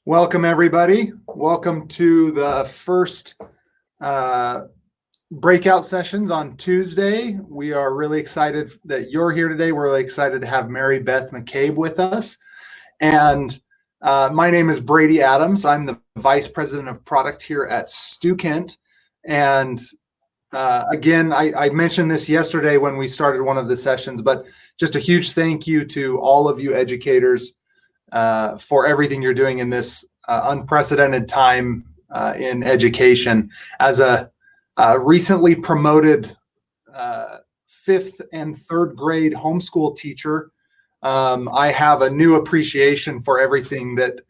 Welcome, everybody. Welcome to the first breakout sessions on Tuesday. We are really excited that you're here today. We're really excited to have Beth McCabe with us. And my name is Brady Adams. I'm the Vice President of Product here at Stu Kent. And again, I mentioned this yesterday when we started one of the sessions, but just a huge thank you to all of you educators for everything you're doing in this unprecedented time in education. As a recently promoted 5th and 3rd grade homeschool teacher, I have a new appreciation for everything that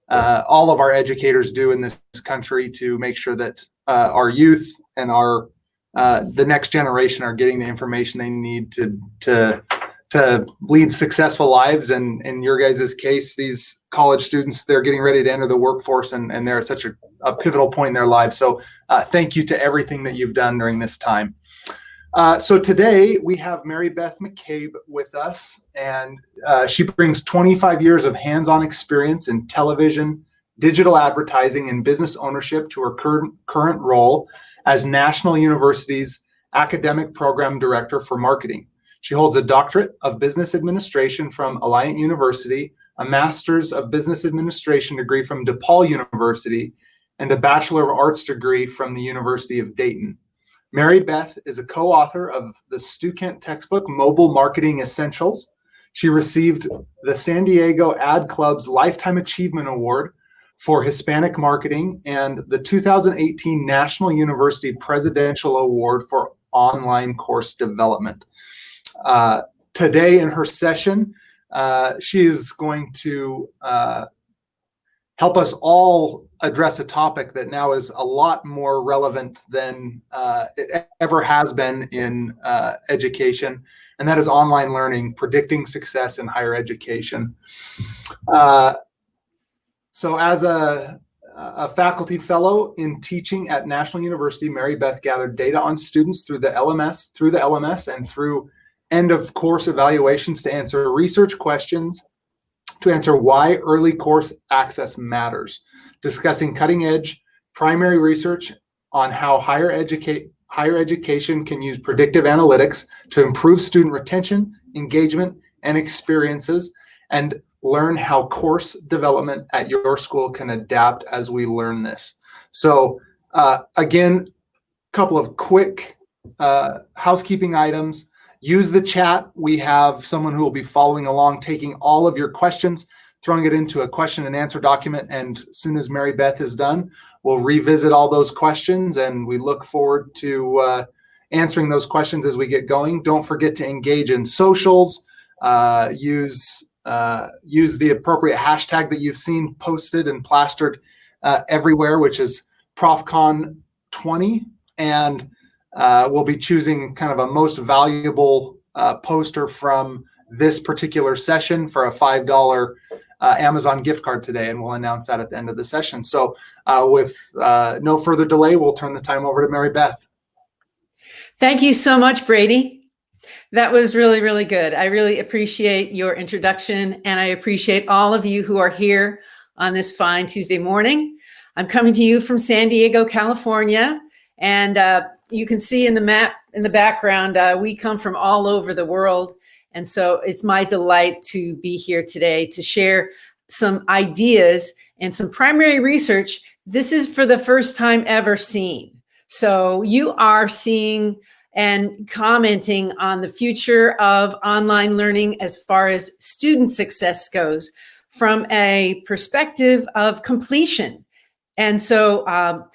all of our educators do in this country to make sure that our youth and our the next generation are getting the information they need to lead successful lives. And in your guys' case, these college students, they're getting ready to enter the workforce, and they're at such a pivotal point in their lives. So thank you to everything that you've done during this time. So today we have Beth McCabe with us, and she brings 25 years of hands-on experience in television, digital advertising, and business ownership to her current role as National University's Academic Program Director for Marketing. She holds a doctorate of business administration from Alliant University, a master's of business administration degree from DePaul University, and a Bachelor of Arts degree from the University of Dayton. Beth is a co-author of the Stu Kent textbook, Mobile Marketing Essentials. She received the San Diego Ad Club's Lifetime Achievement Award for Hispanic Marketing and the 2018 National University Presidential Award for Online Course Development. Today in her session, she is going to help us all address a topic that now is a lot more relevant than it ever has been in education, and that is online learning, predicting success in higher education. So as a faculty fellow in teaching at National University, Beth gathered data on students through the LMS and through end of course evaluations to answer research questions, to answer why early course access matters, discussing cutting edge primary research on how higher education can use predictive analytics to improve student retention, engagement, and experiences, and learn how course development at your school can adapt as we learn this. So again, a couple of quick housekeeping items. Use the chat. We have someone who will be following along, taking all of your questions, throwing it into a question and answer document. And as soon as Beth is done, we'll revisit all those questions, and we look forward to answering those questions as we get going. Don't forget to engage in socials. Use the appropriate hashtag that you've seen posted and plastered everywhere, which is ProfCon 20. And we'll be choosing kind of a most valuable poster from this particular session for a $5 Amazon gift card today, and we'll announce that at the end of the session. So with no further delay, we'll turn the time over to Beth. Thank you so much, Brady. That was really, really good. I really appreciate your introduction, and I appreciate all of you who are here on this fine Tuesday morning. I'm coming to you from San Diego, California, and you can see in the map in the background, we come from all over the world. And so it's my delight to be here today to share some ideas and some primary research. This is for the first time ever seen. So you are seeing and commenting on the future of online learning as far as student success goes from a perspective of completion. And so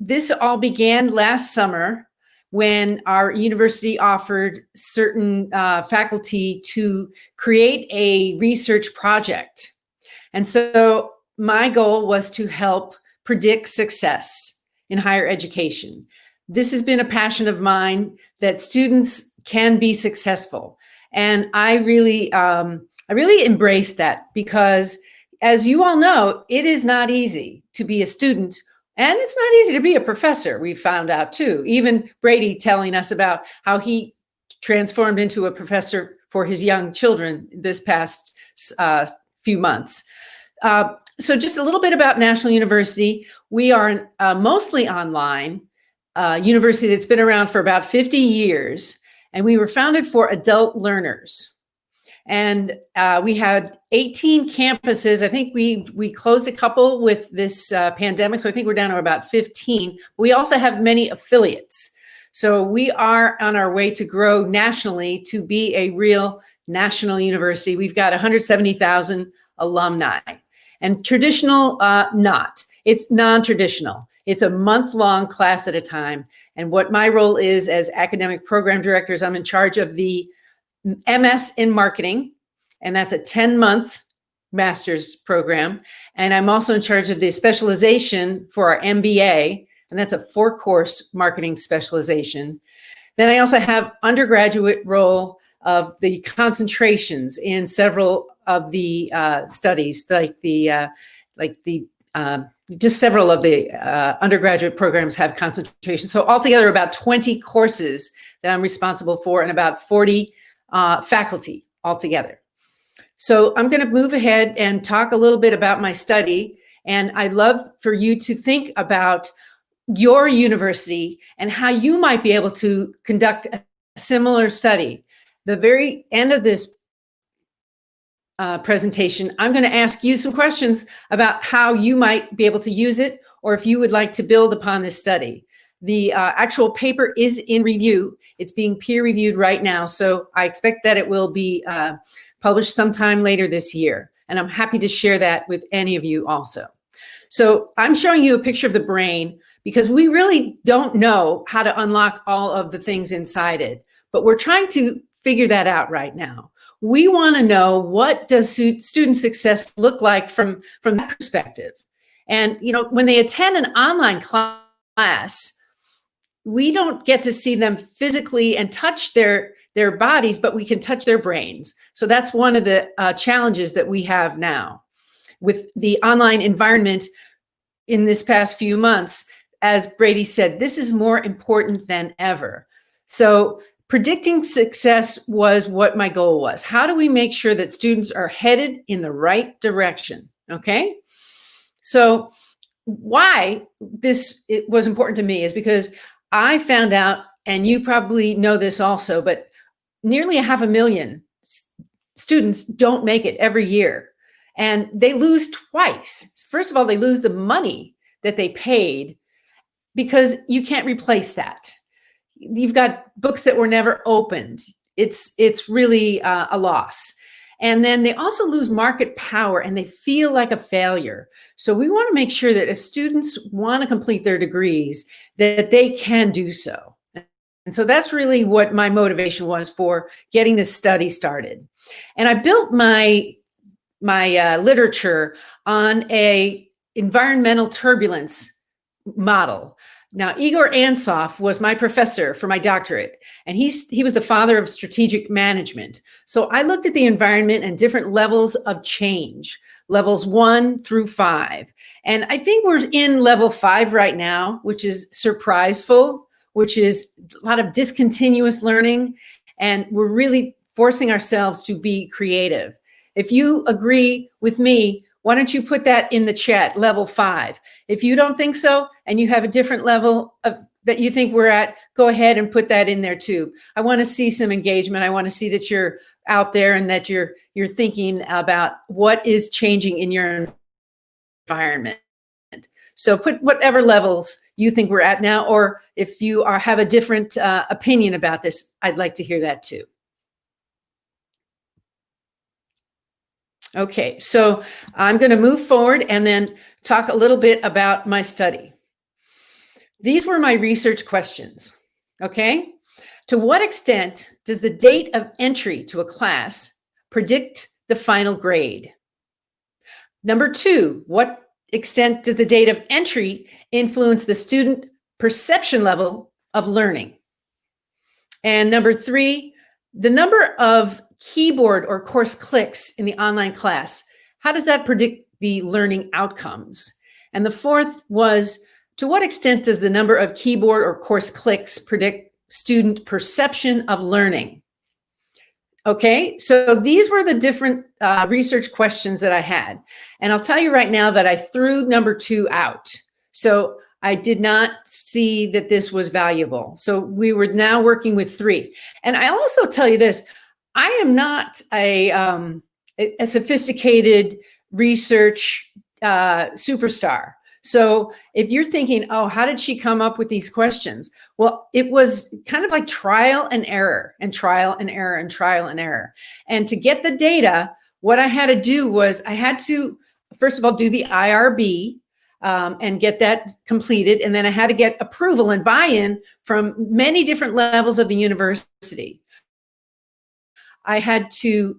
this all began last summer when our university offered certain faculty to create a research project. And so my goal was to help predict success in higher education. This has been a passion of mine, that students can be successful. And I really embrace that, because as you all know, it is not easy to be a student, and it's not easy to be a professor. We found out too, even Brady telling us about how he transformed into a professor for his young children this past few months. So just a little bit about National University. We are mostly online university that's been around for about 50 years, and we were founded for adult learners. And we had 18 campuses. I think we closed a couple with this pandemic, so I think we're down to about 15. We also have many affiliates. So we are on our way to grow nationally to be a real national university. We've got 170,000 alumni. And traditional, not. It's non-traditional. It's a month-long class at a time. And what my role is as academic program director is I'm in charge of the MS in marketing, and that's a 10-month master's program. And I'm also in charge of the specialization for our MBA, and that's a 4-course marketing specialization. Then I also have undergraduate role of the concentrations in several of the studies, just several of the undergraduate programs have concentration. So altogether about 20 courses that I'm responsible for and about 40 faculty altogether. So I'm going to move ahead and talk a little bit about my study. And I'd love for you to think about your university and how you might be able to conduct a similar study. The very end of this presentation, I'm going to ask you some questions about how you might be able to use it, or if you would like to build upon this study. The actual paper is in review. It's being peer reviewed right now, so I expect that it will be published sometime later this year, and I'm happy to share that with any of you also. So I'm showing you a picture of the brain because we really don't know how to unlock all of the things inside it, but we're trying to figure that out right now. We want to know, what does student success look like from that perspective? And when they attend an online class, we don't get to see them physically and touch their bodies, but we can touch their brains. So that's one of the challenges that we have now with the online environment in this past few months. As Brady said, this is more important than ever. So predicting success was what my goal was. How do we make sure that students are headed in the right direction? Okay. So why it was important to me is because I found out, and you probably know this also, but nearly 500,000 students don't make it every year. And they lose twice. First of all, they lose the money that they paid because you can't replace that. You've got books that were never opened. It's really a loss. And then they also lose market power and they feel like a failure. So we want to make sure that if students want to complete their degrees, that they can do so. And so that's really what my motivation was for getting this study started. And I built my literature on a environmental turbulence model. Now, Igor Ansoff was my professor for my doctorate, and he was the father of strategic management. So I looked at the environment and different levels of change, levels 1 through 5. And I think we're in level 5 right now, which is surpriseful, which is a lot of discontinuous learning. And we're really forcing ourselves to be creative. If you agree with me, why don't you put that in the chat, level 5? If you don't think so, and you have a different level that you think we're at, go ahead and put that in there too. I want to see some engagement. I want to see that you're out there and that you're thinking about what is changing in your environment. So put whatever levels you think we're at now, or if you have a different opinion about this, I'd like to hear that too. Okay, so I'm going to move forward and then talk a little bit about my study. These were my research questions, okay? To what extent does the date of entry to a class predict the final grade? Number 2, what extent does the date of entry influence the student perception level of learning? And number 3, the number of keyboard or course clicks in the online class, how does that predict the learning outcomes? And the 4th was, to what extent does the number of keyboard or course clicks predict student perception of learning? Okay, so these were the different research questions that I had. And I'll tell you right now that I threw number 2 out. So I did not see that this was valuable. So we were now working with 3. And I'll also tell you this, I am not a sophisticated research superstar. So if you're thinking, oh, how did she come up with these questions? Well, it was kind of like trial and error and trial and error and trial and error. And to get the data, what I had to do was I had to, first of all, do the IRB and get that completed. And then I had to get approval and buy-in from many different levels of the university. I had to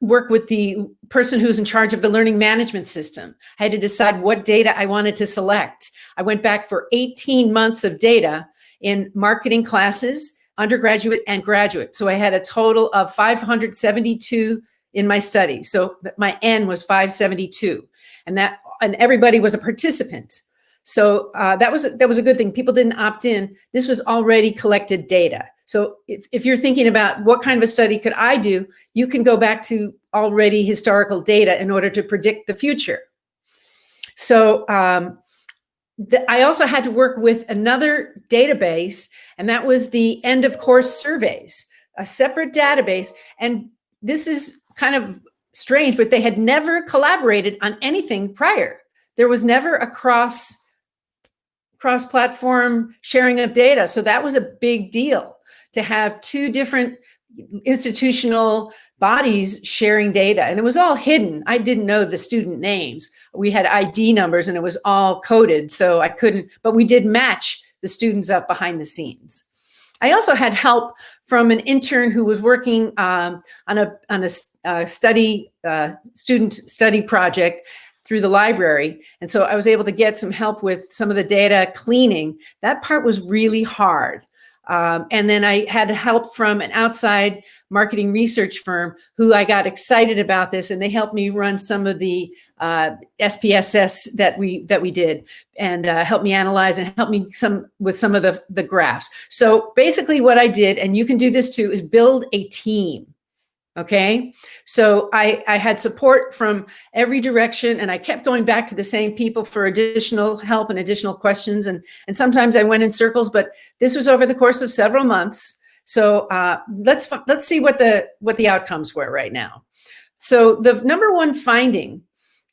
work with the person who's in charge of the learning management system. I had to decide what data I wanted to select. I went back for 18 months of data in marketing classes, undergraduate and graduate. So I had a total of 572 in my study. So my N was 572, and everybody was a participant. So that was a good thing. People didn't opt in. This was already collected data. So if you're thinking about what kind of a study could I do, you can go back to already historical data in order to predict the future. So I also had to work with another database, and that was the end of course surveys, a separate database. And this is kind of strange, but they had never collaborated on anything prior. There was never a cross-platform sharing of data. So that was a big deal to have 2 different institutional bodies sharing data. And it was all hidden. I didn't know the student names. We had ID numbers and it was all coded. So I couldn't, but we did match the students up behind the scenes. I also had help from an intern who was working on a student study project through the library. And so I was able to get some help with some of the data cleaning. That part was really hard. And then I had help from an outside marketing research firm who I got excited about this, and they helped me run some of the SPSS that we did, and helped me analyze and help me with some of the graphs. So basically what I did, and you can do this too, is build a team. Okay, so I had support from every direction, and I kept going back to the same people for additional help and additional questions. And sometimes I went in circles, but this was over the course of several months. So let's see what the outcomes were right now. So the number one finding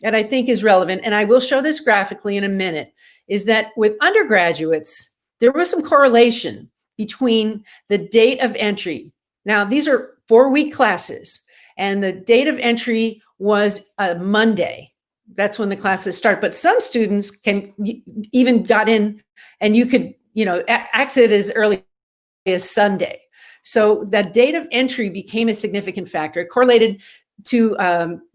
that I think is relevant, and I will show this graphically in a minute, is that with undergraduates, there was some correlation between the date of entry. Now, these are 4-week classes, and the date of entry was a Monday. That's when the classes start. But some students even got in, and you could, exit as early as Sunday. So that date of entry became a significant factor. It correlated to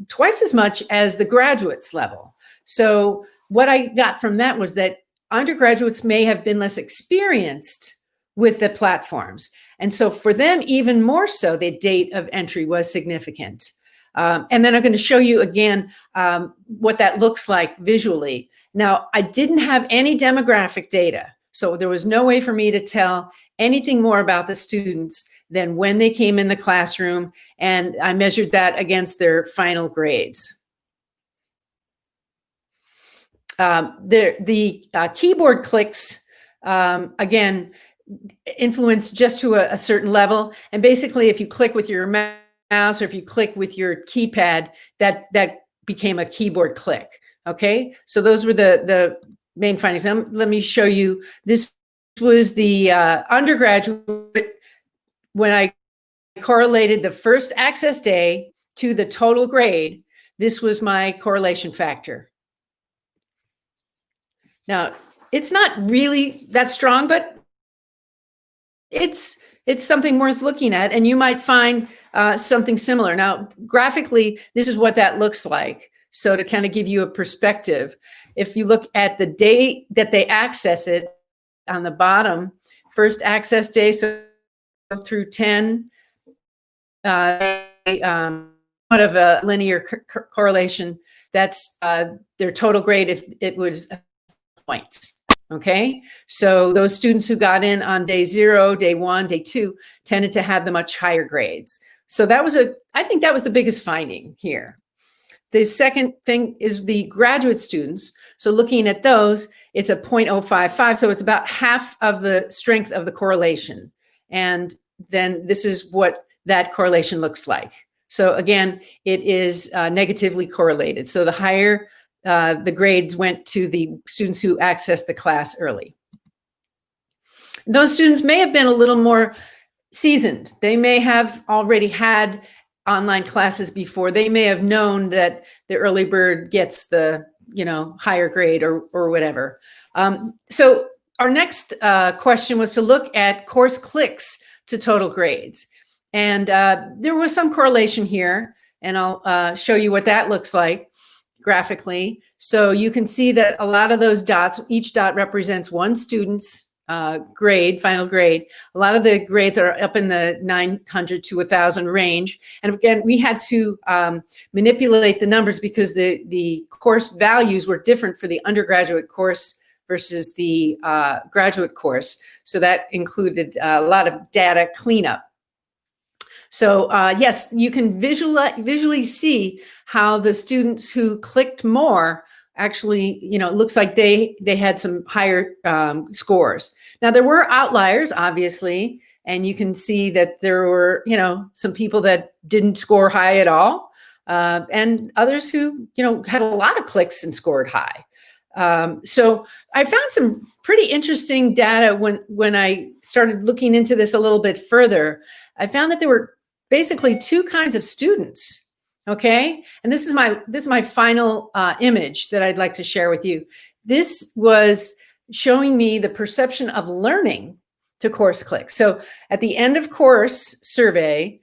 twice as much as the graduates level. So what I got from that was that undergraduates may have been less experienced with the platforms. And so for them, even more so, the date of entry was significant. And then I'm going to show you again what that looks like visually. Now, I didn't have any demographic data, so there was no way for me to tell anything more about the students than when they came in the classroom, and I measured that against their final grades. The keyboard clicks, again, influence just to a certain level. And basically, if you click with your mouse or if you click with your keypad, that became a keyboard click. Okay, so those were the main findings. Now, let me show you. This was the undergraduate when I correlated the first access day to the total grade. This was my correlation factor. Now, it's not really that strong, but it's something worth looking at, and you might find something similar. Now, graphically, this is what that looks like. So to kind of give you a perspective, if you look at the date that they access it on the bottom, first access day, so through 10, out of a linear correlation, that's their total grade if it was points. Okay, so those students who got in on day 0, day 1, day 2 tended to have the much higher grades. So I think that was the biggest finding here. The second thing is the graduate students. So looking at those, it's a 0.055. So it's about half of the strength of the correlation. And then this is what that correlation looks like. So again, it is negatively correlated. So the higher the grades went to the students who accessed the class early. Those students may have been a little more seasoned. They may have already had online classes before. They may have known that the early bird gets the higher grade or whatever. So our next question was to look at course clicks to total grades. And there was some correlation here, and I'll show you what that looks like graphically. So you can see that a lot of those dots, each dot represents one student's grade, final grade. A lot of the grades are up in the 900 to 1,000 range. And again, we had to manipulate the numbers because the course values were different for the undergraduate course versus the graduate course. So that included a lot of data cleanup. So yes, you can visually see how the students who clicked more actually, it looks like they had some higher scores. Now there were outliers, obviously, and you can see that there were, some people that didn't score high at all, and others who, had a lot of clicks and scored high. So I found some pretty interesting data when I started looking into this a little bit further. I found that there were basically two kinds of students. Okay, and this is my final image that I'd like to share with you. This was showing me the perception of learning to course clicks. So at the end of course survey,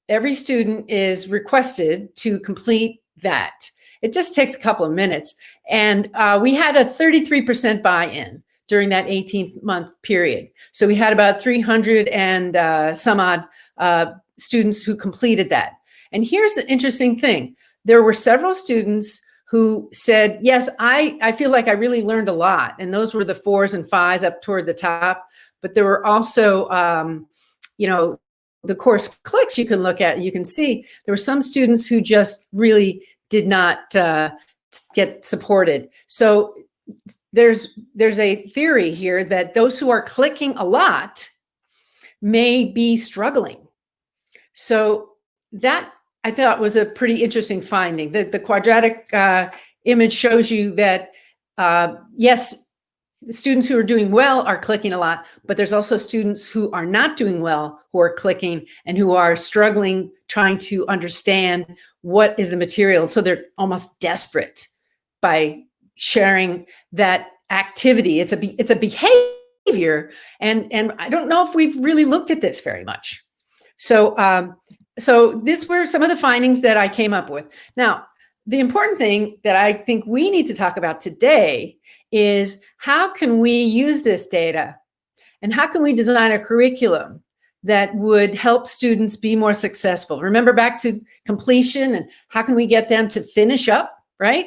every student is requested to complete that. It just takes a couple of minutes, and we had a 33% buy-in during that 18-month period. So we had about 300 and some odd students who completed that. And here's the interesting thing. There were several students who said, yes, I feel like I really learned a lot. And those were the 4s and 5s up toward the top. But there were also, the course clicks you can look at. You can see there were some students who just really did not get supported. So there's a theory here that those who are clicking a lot may be struggling. So that I thought was a pretty interesting finding. The quadratic image shows you that, yes, the students who are doing well are clicking a lot, but there's also students who are not doing well who are clicking and who are struggling trying to understand what is the material. So they're almost desperate by sharing that activity. It's a behavior, and I don't know if we've really looked at this very much. So these were some of the findings that I came up with. Now, the important thing that I think we need to talk about today is how can we use this data and how can we design a curriculum that would help students be more successful? Remember back to completion and how can we get them to finish up, right?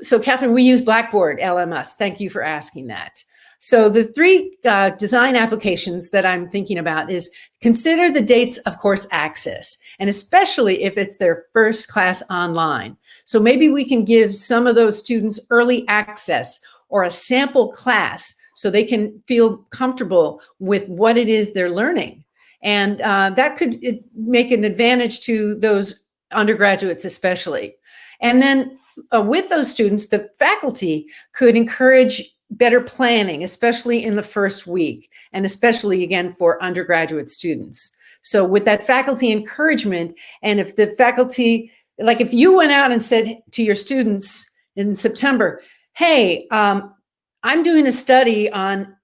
So Catherine, we use Blackboard LMS. Thank you for asking that. So the three design applications that I'm thinking about is consider the dates of course access, and especially if it's their first class online. So maybe we can give some of those students early access or a sample class so they can feel comfortable with what it is they're learning. And that could make an advantage to those undergraduates especially. And then with those students, the faculty could encourage better planning, especially in the first week, and especially again for undergraduate students. So with that faculty encouragement, and if the faculty, like if you went out and said to your students in September, hey, I'm doing a study on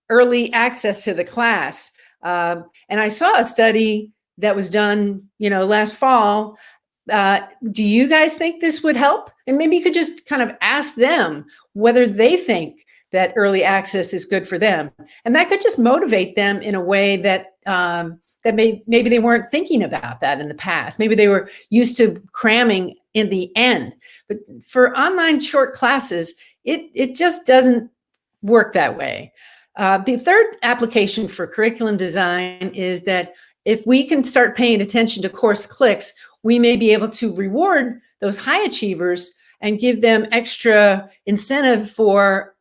early access to the class, and I saw a study that was done, last fall. Do you guys think this would help? And maybe you could just kind of ask them whether they think that early access is good for them. And that could just motivate them in a way that maybe they weren't thinking about that in the past. Maybe they were used to cramming in the end. But for online short classes, it just doesn't work that way. The third application for curriculum design is that if we can start paying attention to course clicks, we may be able to reward those high achievers and give them extra incentive for,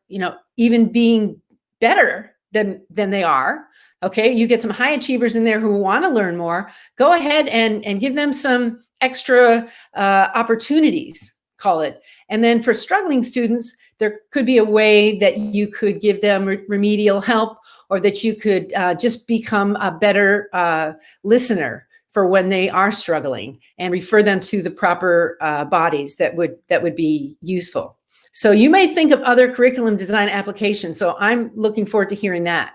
even being better than they are. Okay, you get some high achievers in there who want to learn more. Go ahead and give them some extra opportunities, call it. And then for struggling students, there could be a way that you could give them remedial help, or that you could just become a better listener for when they are struggling, and refer them to the proper bodies that would be useful. So you may think of other curriculum design applications. So I'm looking forward to hearing that.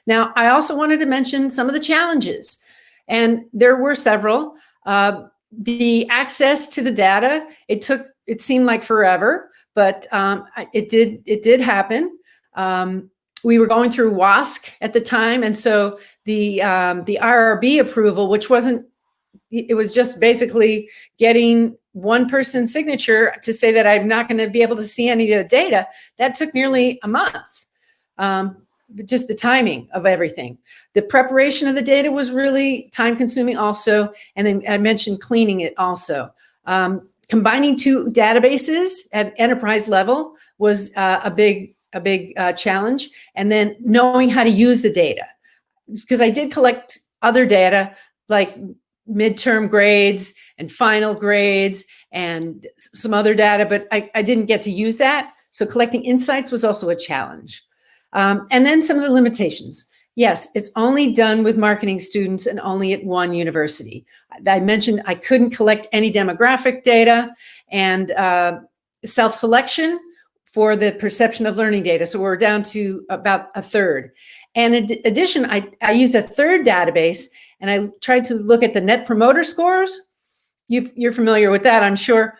Now, I also wanted to mention some of the challenges, and there were several. The access to the data, it seemed like forever, but it did happen. We were going through WASC at the time, and so the IRB approval, which it was just basically getting one person's signature to say that I'm not going to be able to see any of the data. That took nearly a month. Just the timing of everything. The preparation of the data was really time consuming also. And then I mentioned cleaning it also. Combining two databases at enterprise level was a big challenge. And then knowing how to use the data, because I did collect other data like midterm grades and final grades and some other data, but I didn't get to use that. So collecting insights was also a challenge. And then some of the limitations. Yes, it's only done with marketing students and only at one university. I mentioned I couldn't collect any demographic data, and self-selection for the perception of learning data. So we're down to about a third. And in addition, I used a third database, and I tried to look at the Net Promoter Scores. You're familiar with that, I'm sure.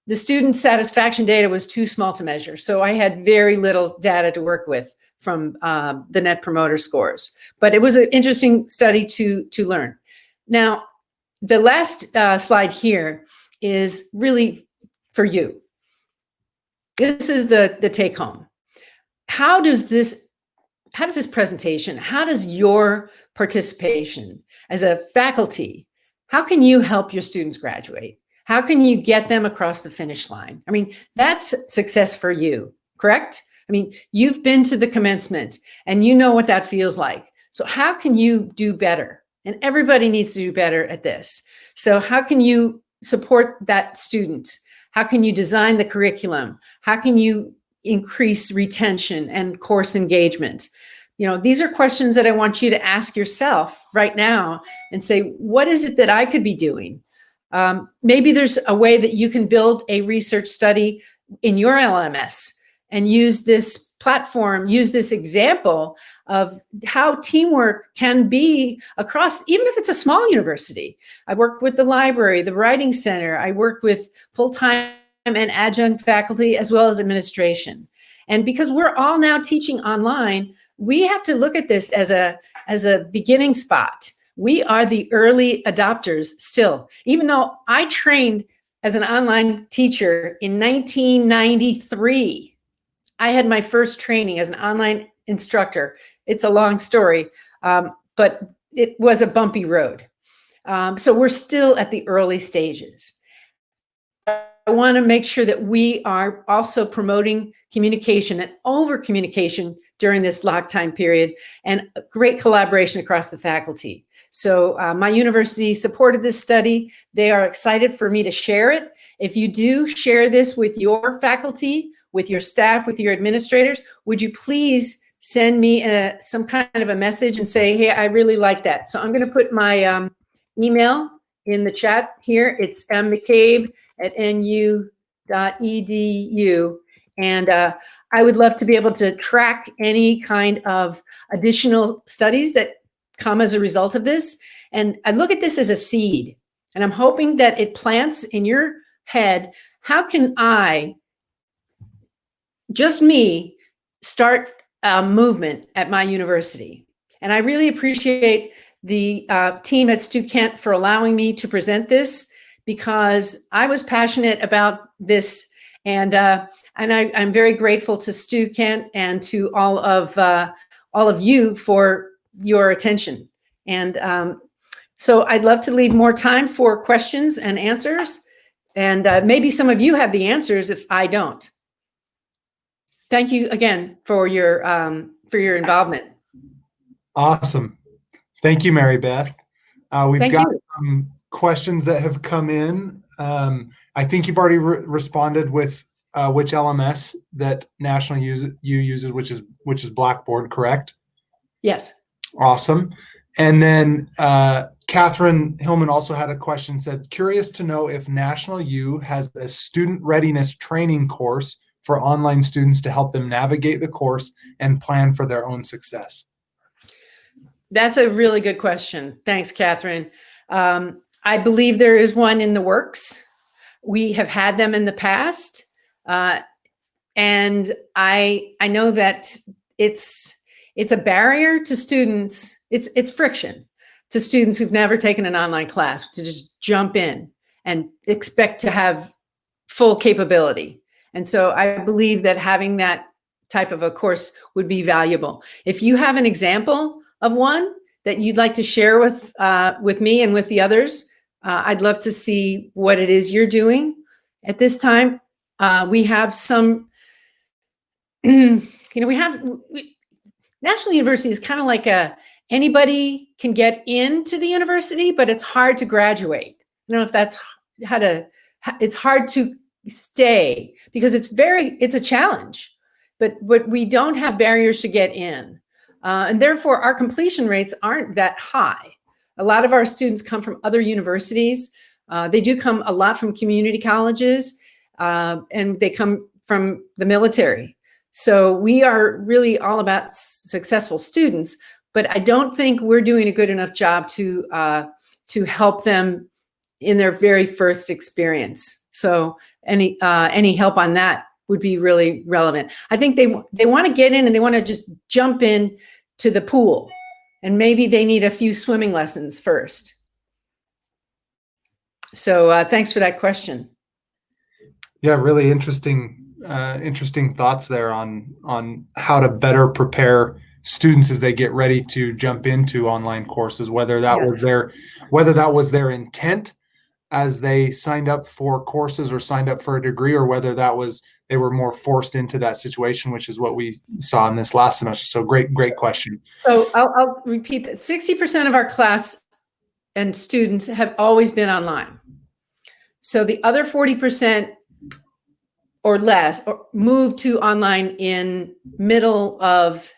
The student satisfaction data was too small to measure. So I had very little data to work with from the Net Promoter Scores. But it was an interesting study to learn. Now, the last slide here is really for you. This is the take home. How does this presentation, how does your participation as a faculty, how can you help your students graduate? How can you get them across the finish line? I mean, that's success for you, correct? I mean, you've been to the commencement and you know what that feels like. So how can you do better? And everybody needs to do better at this. So how can you support that student? How can you design the curriculum? How can you increase retention and course engagement? These are questions that I want you to ask yourself right now and say, what is it that I could be doing? Maybe there's a way that you can build a research study in your LMS and use this platform, use this example of how teamwork can be across, even if it's a small university. I worked with the library, the writing center. I worked with full-time and adjunct faculty as well as administration. And because we're all now teaching online, we have to look at this as a beginning spot. We are the early adopters still, even though I trained as an online teacher in 1993. I had my first training as an online instructor. It's a long story, but it was a bumpy road. So we're still at the early stages. I want to make sure that we are also promoting communication and over communication during this lock time period, and great collaboration across the faculty. So my university supported this study. They are excited for me to share it. If you do share this with your faculty, with your staff, with your administrators, would you please send me some kind of a message and say, hey, I really like that. So I'm going to put my email in the chat here. It's mccabe@nu.edu. And I would love to be able to track any kind of additional studies that come as a result of this. And I look at this as a seed, and I'm hoping that it plants in your head, how can I, just me, start a movement at my university? And I really appreciate the team at Stu Kent for allowing me to present this, because I was passionate about this. And And I'm very grateful to Stu Kent and to all of you for your attention. And so I'd love to leave more time for questions and answers. And maybe some of you have the answers if I don't. Thank you again for your involvement. Awesome. Thank you, Mary Beth. We've Thank got you. some questions that have come in. I think you've already responded with which LMS that National U uses, which is Blackboard, correct? Yes. Awesome. And then Catherine Hillman also had a question, said, curious to know if National U has a student readiness training course for online students to help them navigate the course and plan for their own success. That's a really good question. Thanks, Catherine. I believe there is one in the works. We have had them in the past. And I know that it's a barrier to students. It's friction to students who've never taken an online class to just jump in and expect to have full capability. And so I believe that having that type of a course would be valuable. If you have an example of one that you'd like to share with me and with the others, I'd love to see what it is you're doing. At this time, we have some, National University is kind of like anybody can get into the university, but it's hard to graduate. I don't know if that's it's hard to stay because it's a challenge, but we don't have barriers to get in. And therefore our completion rates aren't that high. A lot of our students come from other universities. They do come a lot from community colleges, and they come from the military. So we are really all about successful students, but I don't think we're doing a good enough job to help them in their very first experience. So any help on that would be really relevant. I think they want to get in and they want to just jump in to the pool, and maybe they need a few swimming lessons first. So thanks for that question. Yeah, really interesting thoughts there on how to better prepare students as they get ready to jump into online courses, whether that was their intent as they signed up for courses or signed up for a degree, or whether they were more forced into that situation, which is what we saw in this last semester. So great question. So I'll repeat that 60% of our class and students have always been online. So the other 40% or less moved to online in middle of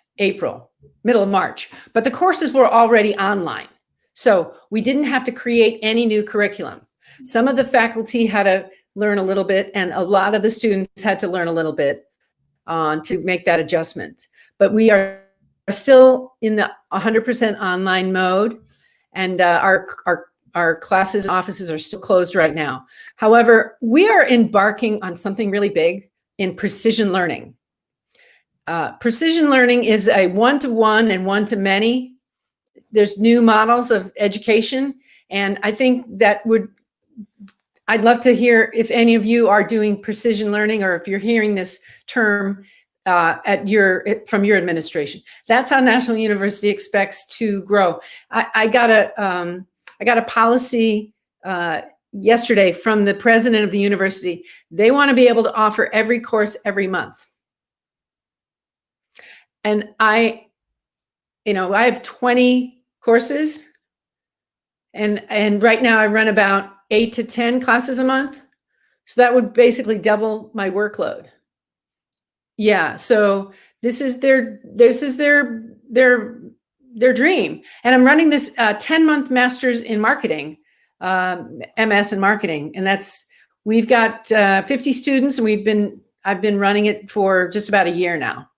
March, but the courses were already online. So we didn't have to create any new curriculum. Some of the faculty had to learn a little bit, and a lot of the students had to learn a little bit to make that adjustment. But we are still in the 100% online mode, and our classes and offices are still closed right now. However, we are embarking on something really big in precision learning. Precision learning is a one-to-one and one-to-many. There's new models of education, and I think I'd love to hear if any of you are doing precision learning, or if you're hearing this term from your administration. That's how National University expects to grow. I got a policy yesterday from the president of the university. They want to be able to offer every course every month. And I have 20 courses, and right now I run about 8 to 10 classes a month. So that would basically double my workload. Yeah, so this is their dream. And I'm running this 10-month master's in marketing, MS in marketing. And we've got 50 students, and I've been running it for just about a year now.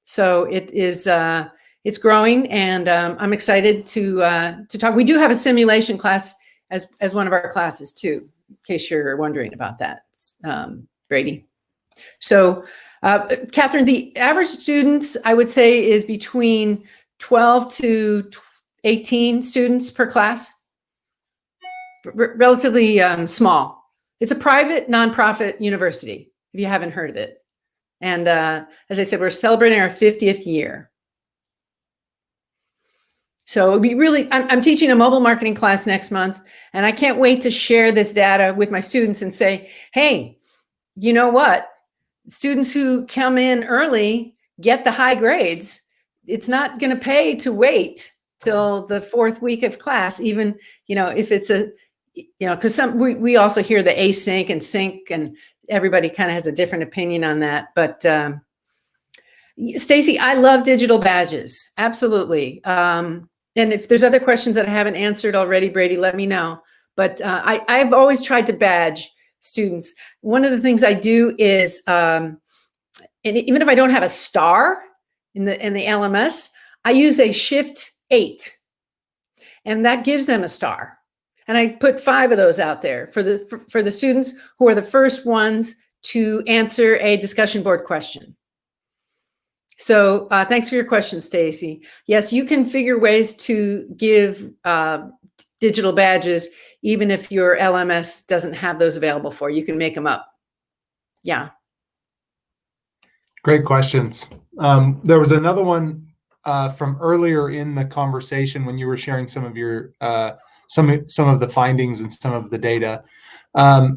So it's growing, and I'm excited to talk. We do have a simulation class as one of our classes too, in case you're wondering about that, Brady. So Catherine, the average students, I would say, is between 12 to 18 students per class, relatively small. It's a private nonprofit university, if you haven't heard of it. And as I said, we're celebrating our 50th year. So it'd be really, I'm teaching a mobile marketing class next month, and I can't wait to share this data with my students and say, hey, you know what? Students who come in early get the high grades. It's not going to pay to wait till the 4th week of class, even, if it's because we also hear the async and sync, and everybody kind of has a different opinion on that. But Stacy, I love digital badges. Absolutely. And if there's other questions that I haven't answered already, Brady, let me know. But I've always tried to badge students. One of the things I do is, and even if I don't have a star in the LMS, I use a Shift 8, and that gives them a star. And I put 5 of those out there for the students who are the first ones to answer a discussion board question. So thanks for your question, Stacy. Yes, you can figure ways to give digital badges, even if your LMS doesn't have those available for you. You can make them up. Yeah. Great questions. There was another one from earlier in the conversation when you were sharing some of your some of the findings and some of the data.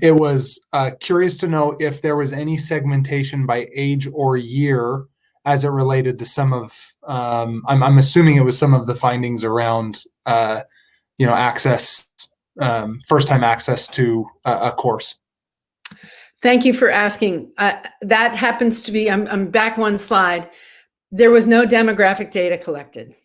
It was curious to know if there was any segmentation by age or year as it related to some of, I'm assuming it was some of the findings around, access, first-time access to a course. Thank you for asking. That happens to be, I'm back one slide. There was no demographic data collected.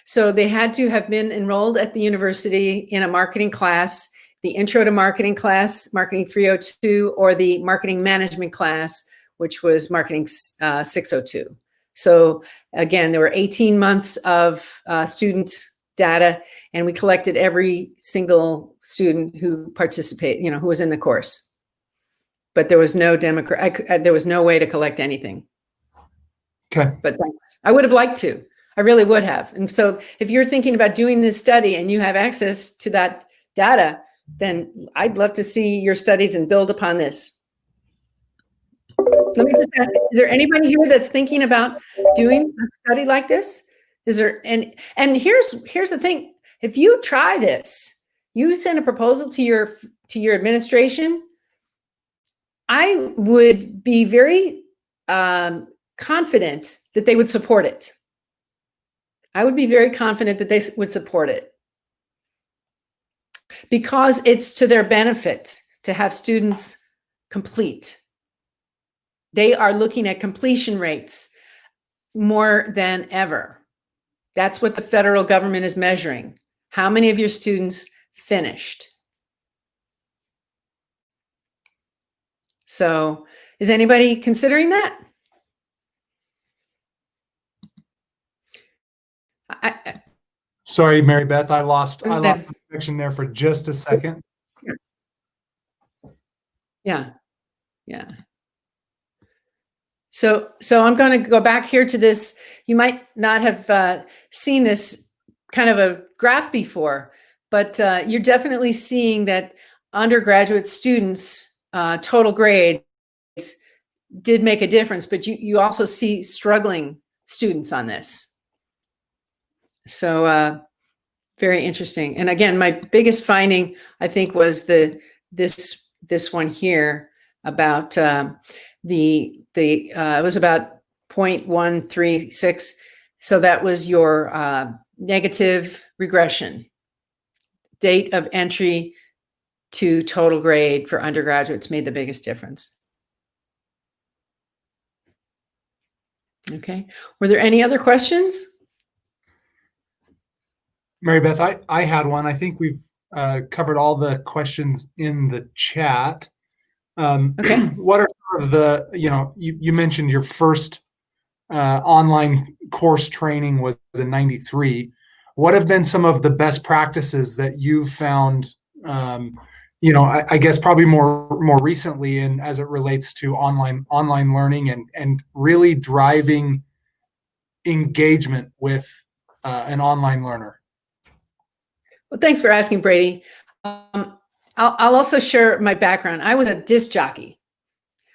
So they had to have been enrolled at the university in a marketing class, the Intro to Marketing class, Marketing 302, or the Marketing Management class, which was Marketing 602. So again, there were 18 months of student data, and we collected every single student who participated, who was in the course. But there was no there was no way to collect anything. Okay. But thanks. I would have liked to. I really would have. And so if you're thinking about doing this study and you have access to that data, then I'd love to see your studies and build upon this. Let me just ask, is there anybody here that's thinking about doing a study like this? Is there, and here's the thing. If you try this, you send a proposal to your administration, I would be very confident that they would support it. I would be very confident that they would support it, because it's to their benefit to have students complete. They are looking at completion rates more than ever. That's what the federal government is measuring. How many of your students finished? So is anybody considering that? Sorry, Mary Beth, I lost the connection there for just a second. Yeah. So I'm going to go back here to this. You might not have seen this kind of a graph before, but you're definitely seeing that undergraduate students' total grades did make a difference, but you also see struggling students on this. So very interesting. And again, my biggest finding, I think, was this one here about it was about 0.136. So that was your negative regression, date of entry to total grade for undergraduates made the biggest difference. Okay. Were there any other questions? Mary Beth, I had one. I think we've covered all the questions in the chat. Okay. What are some of the, you mentioned your first online course training was in '93. What have been some of the best practices that you've found, I guess probably more recently in as it relates to online learning and really driving engagement with an online learner? Well, thanks for asking, Brady. I'll also share my background. I was a disc jockey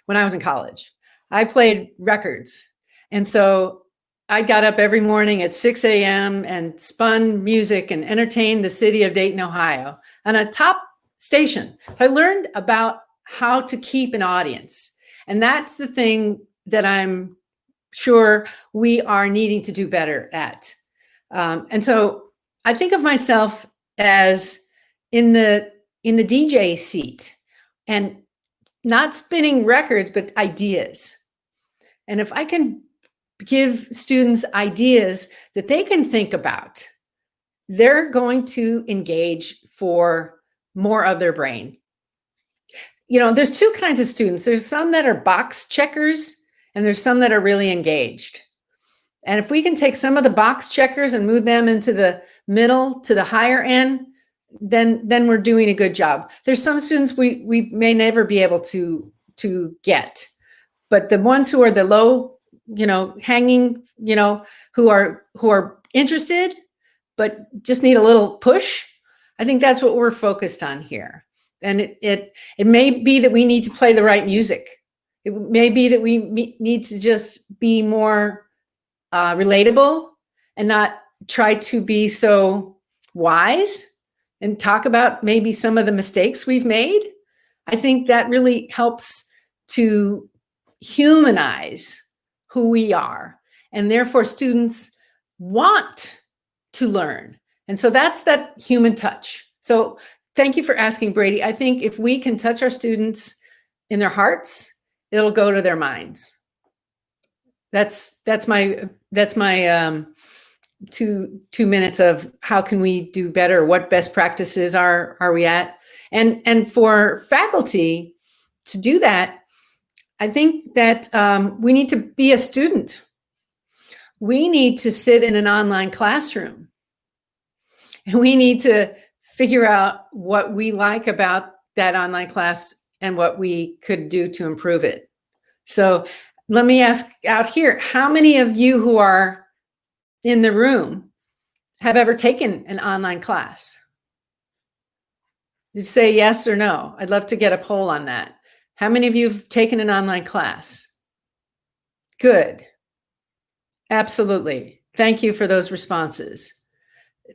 when I was in college. I played records. And so I got up every morning at 6 a.m. and spun music and entertained the city of Dayton, Ohio on a top station. So I learned about how to keep an audience. And that's the thing that I'm sure we are needing to do better at. And so I think of myself as in the DJ seat and not spinning records, but ideas. And if I can give students ideas that they can think about, they're going to engage for more of their brain. You know, there's two kinds of students. There's some that are box checkers and there's some that are really engaged. And if we can take some of the box checkers and move them into the middle to the higher end, then we're doing a good job. There's some students we may never be able to get, but the ones who are the low, hanging, who are interested, but just need a little push, I think that's what we're focused on here. And it may be that we need to play the right music. It may be that we need to just be more relatable and not try to be so wise and talk about maybe some of the mistakes we've made. I think that really helps to humanize who we are. And therefore students want to learn. And so that's that human touch. So thank you for asking, Brady. I think if we can touch our students in their hearts, it'll go to their minds. That's my 2 minutes of how can we do better? What best practices are we at? And for faculty to do that, I think that we need to be a student. We need to sit in an online classroom and we need to figure out what we like about that online class and what we could do to improve it. So let me ask out here, how many of you who are in the room have ever taken an online class? You say yes or no. I'd love to get a poll on that. How many of you have taken an online class? Good. Absolutely. Thank you for those responses.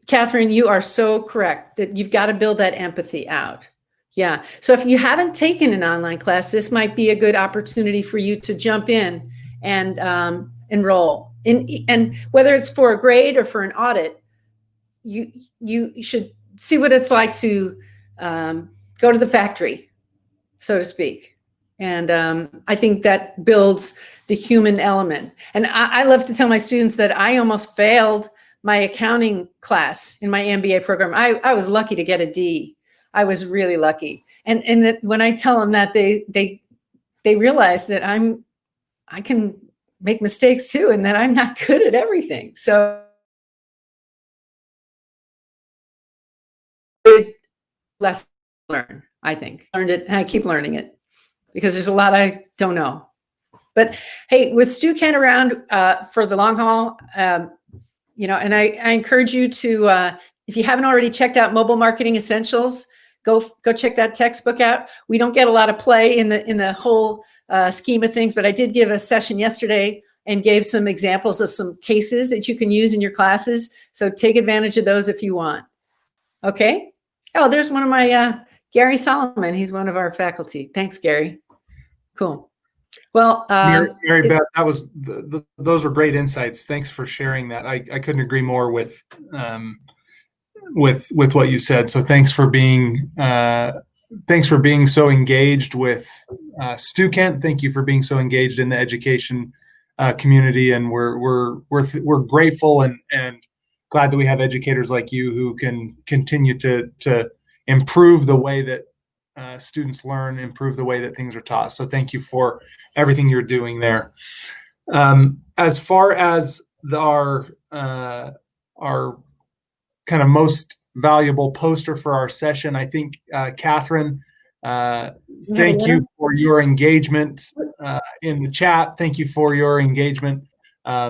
Catherine, you are so correct that you've got to build that empathy out. Yeah. So if you haven't taken an online class, this might be a good opportunity for you to jump in and enroll. And whether it's for a grade or for an audit, you should see what it's like to go to the factory, so to speak. And I think that builds the human element. And I love to tell my students that I almost failed my accounting class in my MBA program. I was lucky to get a D. I was really lucky. And that when I tell them that, they realize that I can make mistakes too, and that I'm not good at everything. So less learn, I think. Learned it, and I keep learning it because there's a lot I don't know. But hey, with Stu Kent around for the long haul, and I encourage you to, if you haven't already checked out Mobile Marketing Essentials, go check that textbook out. We don't get a lot of play in the whole scheme of things, but I did give a session yesterday and gave some examples of some cases that you can use in your classes. So take advantage of those if you want. Okay. Oh, there's one of my, Gary Solomon. He's one of our faculty. Thanks, Gary. Cool. Well, Mary Beth, that was those were great insights. Thanks for sharing that. I couldn't agree more with what you said. So thanks for being so engaged with Stu Kent. Thank you for being so engaged in the education community, and we're grateful and glad that we have educators like you who can continue to improve the way that students learn, improve the way that things are taught. So thank you for everything you're doing there. As far as our kind of most valuable poster for our session, I think, Catherine, thank you for your engagement in the chat. Thank you for your engagement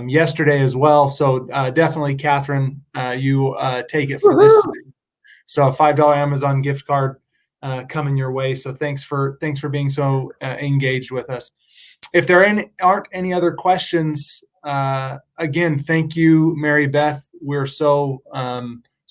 yesterday as well. So definitely, Catherine, you take it for this. So a $5 Amazon gift card coming your way. So thanks for being so engaged with us. if there aren't any other questions, again, thank you, Mary Beth. We're so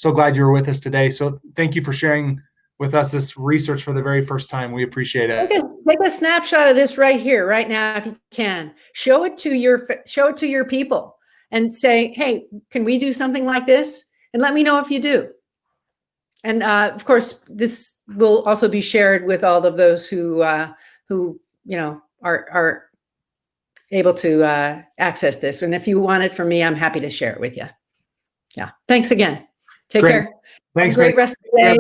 glad you were with us today. So thank you for sharing with us this research for the very first time. We appreciate it. Take a snapshot of this right here, right now, if you can. Show it to your people and say, hey, can we do something like this? And let me know if you do. And of course, this will also be shared with all of those who are able to access this. And if you want it from me, I'm happy to share it with you. Yeah. Thanks again. Take care. Thanks. Have a great rest of the day.